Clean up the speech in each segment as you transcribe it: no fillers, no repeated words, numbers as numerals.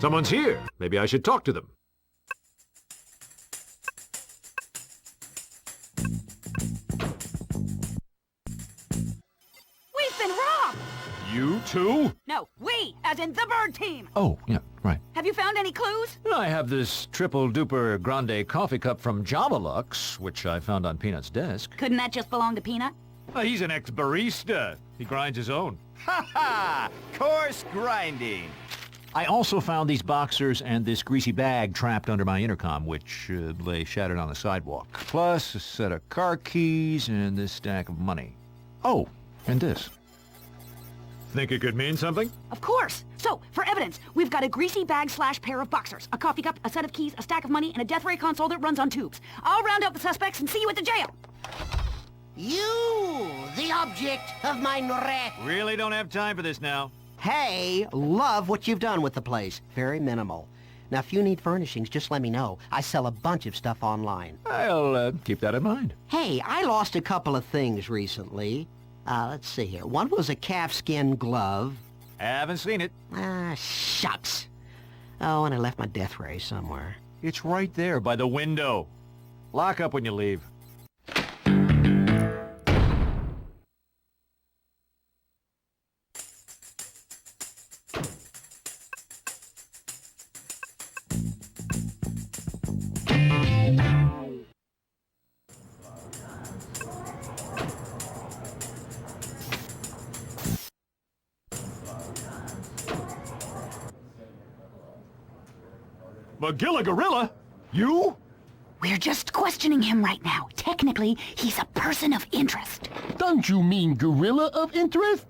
Someone's here. Maybe I should talk to them. We've been robbed! You too? No, we, as in the bird team. Oh, yeah, right. Have you found any clues? I have this triple-duper grande coffee cup from Java Lux, which I found on Peanut's desk. Couldn't that just belong to Peanut? He's an ex-barista. He grinds his own. Ha ha! Coarse grinding. I also found these boxers and this greasy bag trapped under my intercom, which lay shattered on the sidewalk. Plus a set of car keys and this stack of money. Oh, and this. Think it could mean something? Of course. So, for evidence, we've got a greasy bag/pair of boxers, a coffee cup, a set of keys, a stack of money, and a death ray console that runs on tubes. I'll round up the suspects and see you at the jail. You, the object of my wrath. Really don't have time for this now. Hey, love what you've done with the place. Very minimal. Now, if you need furnishings, just let me know. I sell a bunch of stuff online. I'll keep that in mind. Hey, I lost a couple of things recently. Let's see here. One was a calfskin glove. Haven't seen it. Shucks. Oh, and I left my death ray somewhere. It's right there by the window. Lock up when you leave. McGilla Gorilla? You? We're just questioning him right now. Technically, he's a person of interest. Don't you mean gorilla of interest?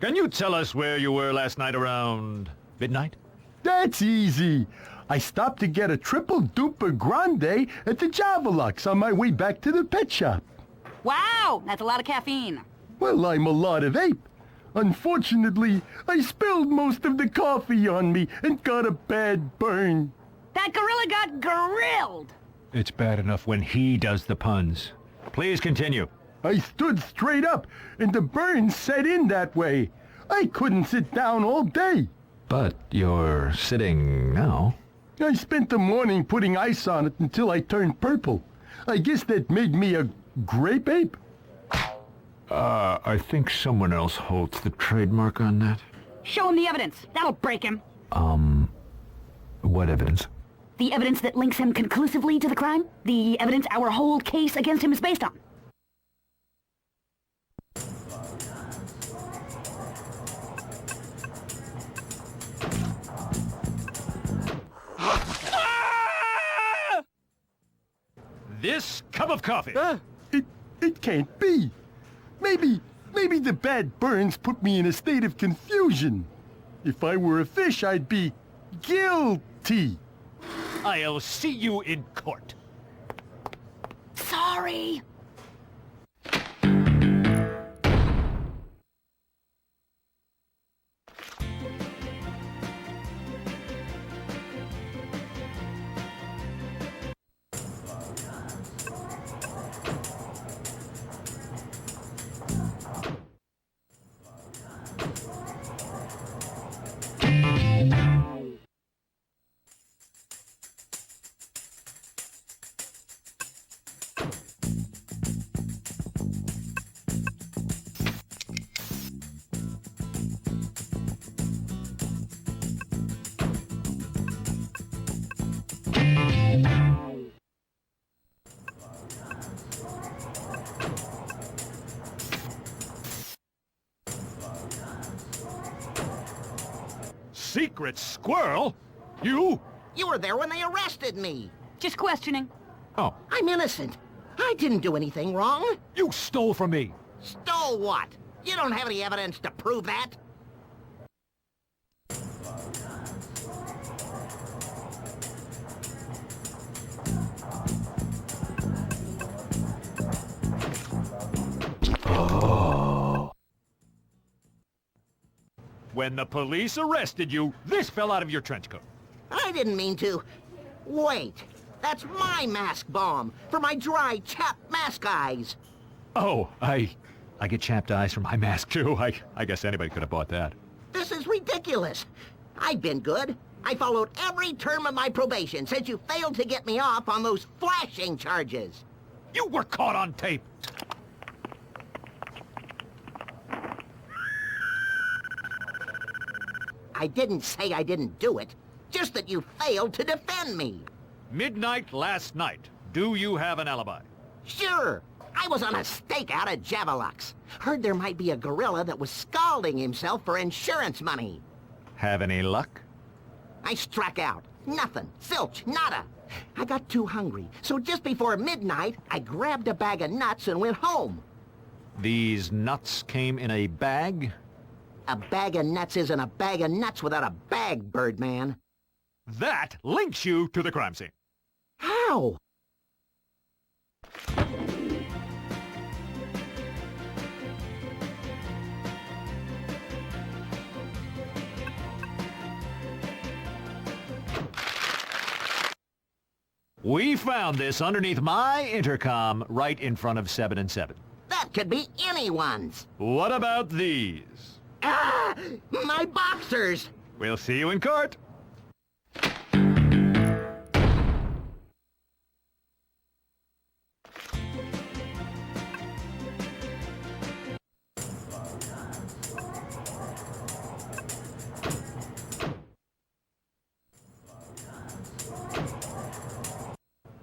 Can you tell us where you were last night around midnight? That's easy. I stopped to get a triple-duper grande at the Java Lux on my way back to the pet shop. Wow, that's a lot of caffeine. Well, I'm a lot of ape. Unfortunately, I spilled most of the coffee on me and got a bad burn. That gorilla got grilled. It's bad enough when he does the puns. Please continue. I stood straight up, and the burn set in that way. I couldn't sit down all day. But you're sitting now. I spent the morning putting ice on it until I turned purple. I guess that made me a grape ape. I think someone else holds the trademark on that. Show him the evidence. That'll break him. What evidence? The evidence that links him conclusively to the crime. The evidence our whole case against him is based on. This cup of coffee. It can't be. Maybe the bad burns put me in a state of confusion. If I were a fish, I'd be guilty. I'll see you in court. Sorry. Secret squirrel? You? You were there when they arrested me. Just questioning. Oh, I'm innocent. I didn't do anything wrong. you stole from me. Stole what? You don't have any evidence to prove that. When the police arrested you, this fell out of your trench coat. I didn't mean to. Wait. That's my mask bomb for my dry, chapped mask eyes. Oh, I get chapped eyes from my mask, too. I guess anybody could have bought that. This is ridiculous. I've been good. I followed every term of my probation since you failed to get me off on those flashing charges. You were caught on tape. I didn't say I didn't do it, just that you failed to defend me. Midnight last night. Do you have an alibi? Sure, I was on a stakeout at Javelux. Heard there might be a gorilla that was scalding himself for insurance money. Have any luck? I struck out. Nothing. Zilch. Nada. I got too hungry, so just before midnight, I grabbed a bag of nuts and went home. These nuts came in a bag? A bag of nuts isn't a bag of nuts without a bag, Birdman. That links you to the crime scene. How? We found this underneath my intercom right in front of 7 and 7. That could be anyone's. What about these? Ah! My boxers! We'll see you in court.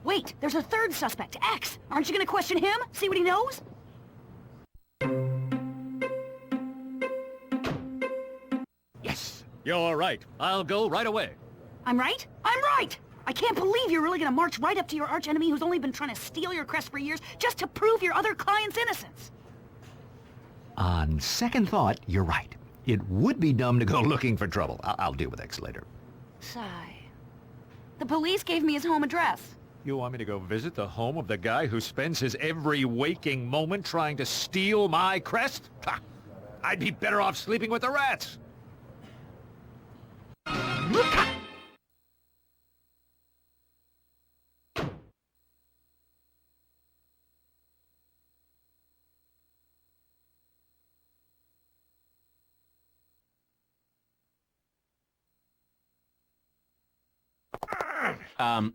Wait, there's a third suspect, X. Aren't you gonna question him? See what he knows? Yes, you're right. I'll go right away. I'm right? I'm right! I can't believe you're really gonna march right up to your archenemy who's only been trying to steal your crest for years just to prove your other client's innocence. On second thought, you're right. It would be dumb to go looking for trouble. I'll deal with X later. Sigh. The police gave me his home address. You want me to go visit the home of the guy who spends his every waking moment trying to steal my crest? Ha! I'd be better off sleeping with the rats.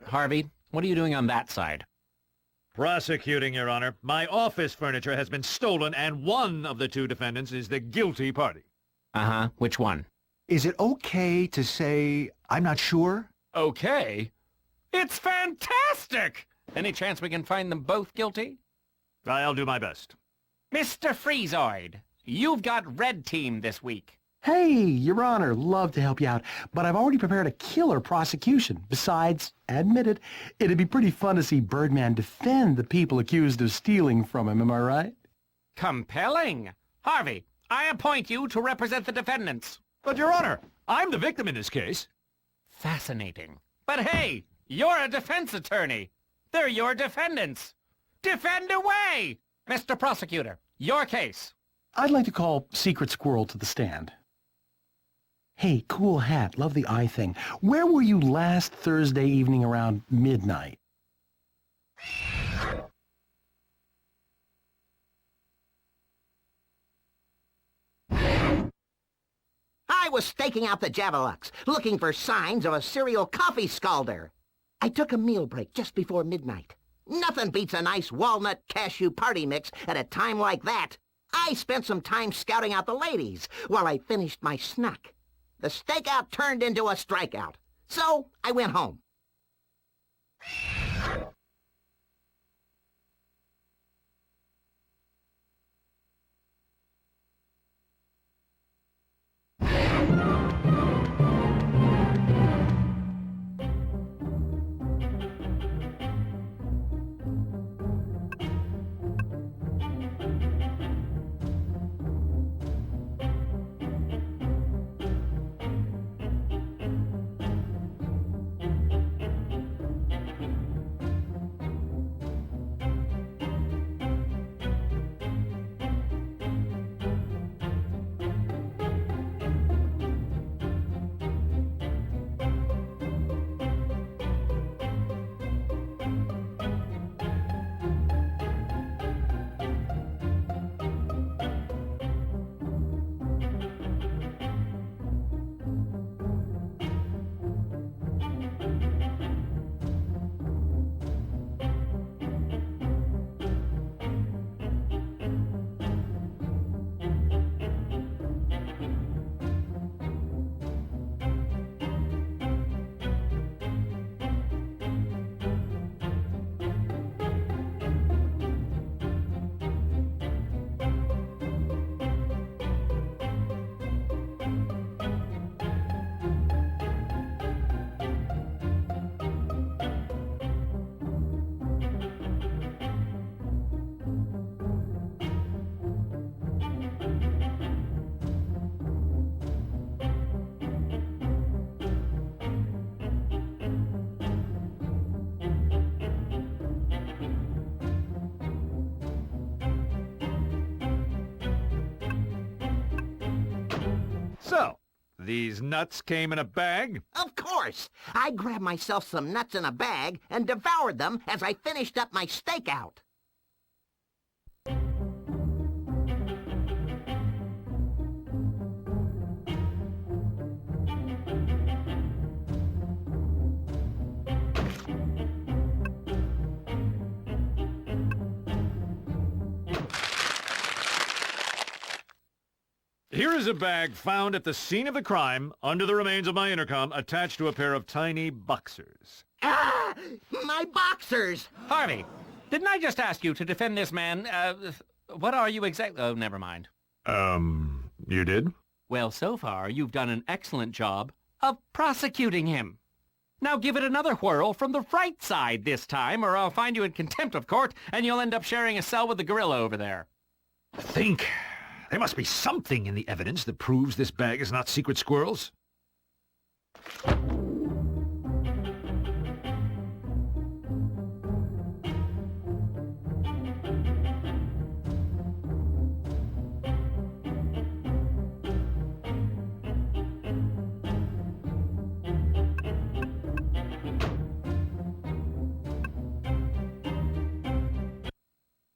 Harvey, what are you doing on that side? Prosecuting, Your Honor. My office furniture has been stolen, and one of the two defendants is the guilty party. Uh-huh. Which one? Is it okay to say I'm not sure? Okay. It's fantastic! Any chance we can find them both guilty? I'll do my best. Mr. Freezoid, you've got red team this week. Hey, Your Honor, love to help you out, but I've already prepared a killer prosecution. Besides, admit it, it'd be pretty fun to see Birdman defend the people accused of stealing from him, am I right? Compelling. Harvey, I appoint you to represent the defendants. But, Your Honor, I'm the victim in this case. Fascinating. But hey, you're a defense attorney. They're your defendants. Defend away! Mr. Prosecutor, your case. I'd like to call Secret Squirrel to the stand. Hey, cool hat, love the eye thing. Where were you last Thursday evening around midnight? I was staking out the Javelux, looking for signs of a serial coffee scalder. I took a meal break just before midnight. Nothing beats a nice walnut cashew party mix at a time like that. I spent some time scouting out the ladies while I finished my snack. The stakeout turned into a strikeout, so I went home. So, these nuts came in a bag? Of course. I grabbed myself some nuts in a bag and devoured them as I finished up my stakeout. Here is a bag found at the scene of the crime, under the remains of my intercom, attached to a pair of tiny boxers. Ah! My boxers! Harvey, didn't I just ask you to defend this man? What are you exactly? Oh, never mind. You did? Well, so far, you've done an excellent job of prosecuting him. Now give it another whirl from the right side this time, or I'll find you in contempt of court, and you'll end up sharing a cell with the gorilla over there. I think there must be something in the evidence that proves this bag is not Secret Squirrel's.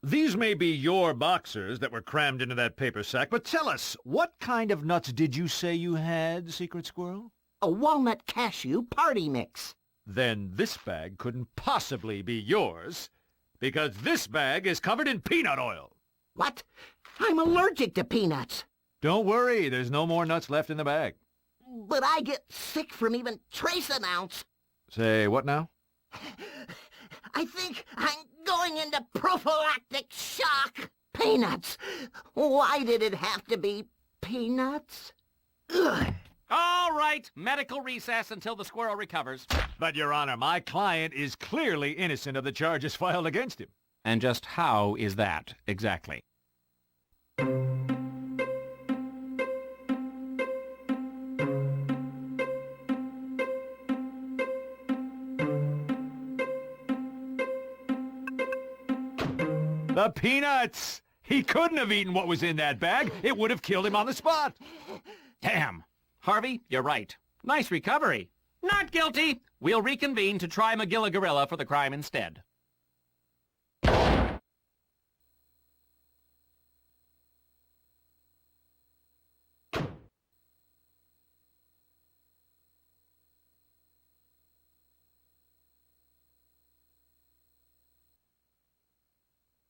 These may be your boxers that were crammed into that paper sack, but tell us, what kind of nuts did you say you had, Secret Squirrel? A walnut cashew party mix. Then this bag couldn't possibly be yours, because this bag is covered in peanut oil. What? I'm allergic to peanuts. Don't worry, there's no more nuts left in the bag. But I get sick from even trace amounts. Say, what now? I think I'm going into prophylactic shock. Peanuts. Why did it have to be peanuts? Ugh. All right, medical recess until the squirrel recovers. But, Your Honor, my client is clearly innocent of the charges filed against him. And just how is that, exactly? The peanuts! He couldn't have eaten what was in that bag. It would have killed him on the spot. Damn. Harvey, you're right. Nice recovery. Not guilty. We'll reconvene to try McGilla Gorilla for the crime instead.